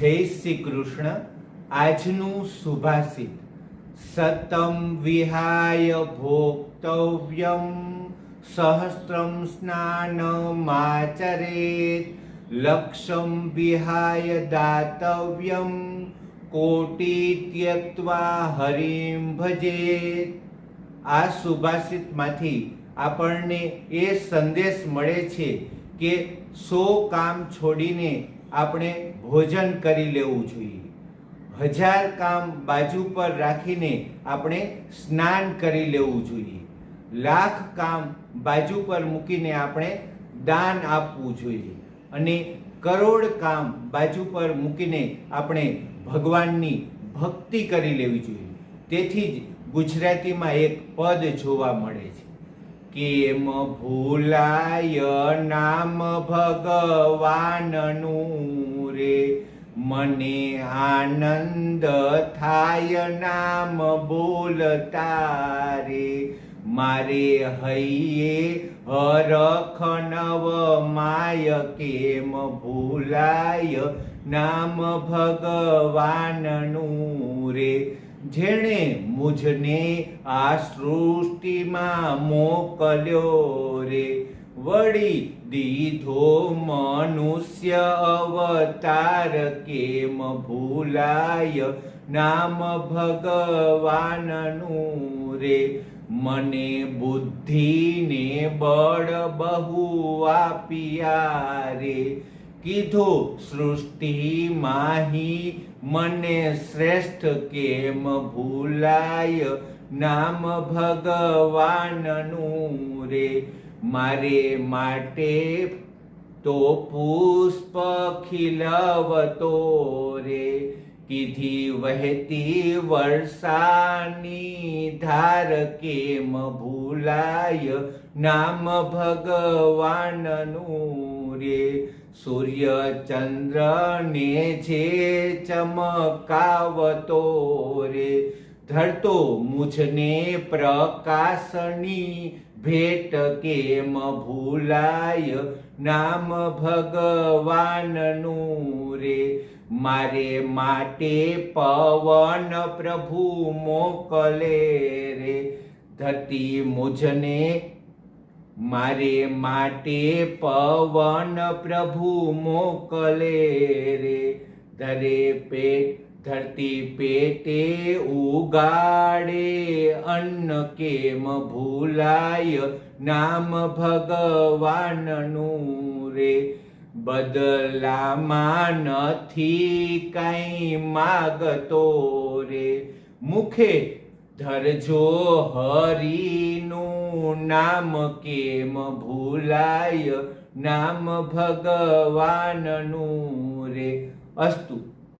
જય શ્રી કૃષ્ણ। આજનું સુભાષિત, સતમ વિહાય ભોક્તવ્યમ સહસ્ત્રમ સ્નાનમાચરેત લક્ષમ વિહાય દાતવ્યમ કોટિ ત્યક્ત્વા હરિમ ભજેત। આ સુભાષિતમાંથી આપણને એ સંદેશ મળે છે કે 100 કામ છોડીને આપણે ભોજન કરી લેવું જોઈએ, 1000 કામ બાજુ પર રાખીને આપણે સ્નાન કરી લેવું જોઈએ, 1,00,000 કામ બાજુ પર મૂકીને આપણે દાન આપવું જોઈએ અને 1 કરોડ કામ બાજુ પર મૂકીને આપણે ભગવાનની ભક્તિ કરી લેવી જોઈએ। તેથી જ ગુજરાતીમાં એક પદ જોવા મળે છે, કેમ ભૂલાય નામ ભગવાનનું રે, મને આનંદ થાય નામ બોલતા રે, મારે હૈયે હરખ નવ માય, કેમ ભૂલાય નામ ભગવાનનું રે। જેણે મુझને આ સૃષ્ટિમાં મોકલ્યો રે, વળી દીધો મનુષ્ય અવતાર, કેમ ભૂલાય નામ ભગવાનનું રે, મને બુદ્ધિને બળ બહુ આપ્યા રે, કીધો સૃષ્ટિમાં મને શ્રેષ્ઠ, કેમ ભૂલાય નામ ભગવાનનું રે, મારે માટે તો પુષ્પ ખીલવતો રે, કીધી વહેતી વર્ષાની ધાર, કેમ ભૂલાય નામ ભગવાનનું રે, સૂર્ય ચંદ્રને જે ચમકાવતો રે, ધરતો મુझને પ્રકાશની ભેટ, કેમ ભૂલાય નામ ભગવાનનું રે, મારે માટે પવન પ્રભુ મોકલે રે, ધરતી મુझને મારે માટે પવન પ્રભુ મોકલે રે, ધરતી પેટે ઉગાડે અન્ન, કેમ ભૂલાય નામ ભગવાનનું રે, બદલામાં નથી કાંઈ માગતો રે, મુખે ધરજો હરિનું નામ, કેમ ભૂલાય નામ ભગવાનનું રે। અસ્તુ।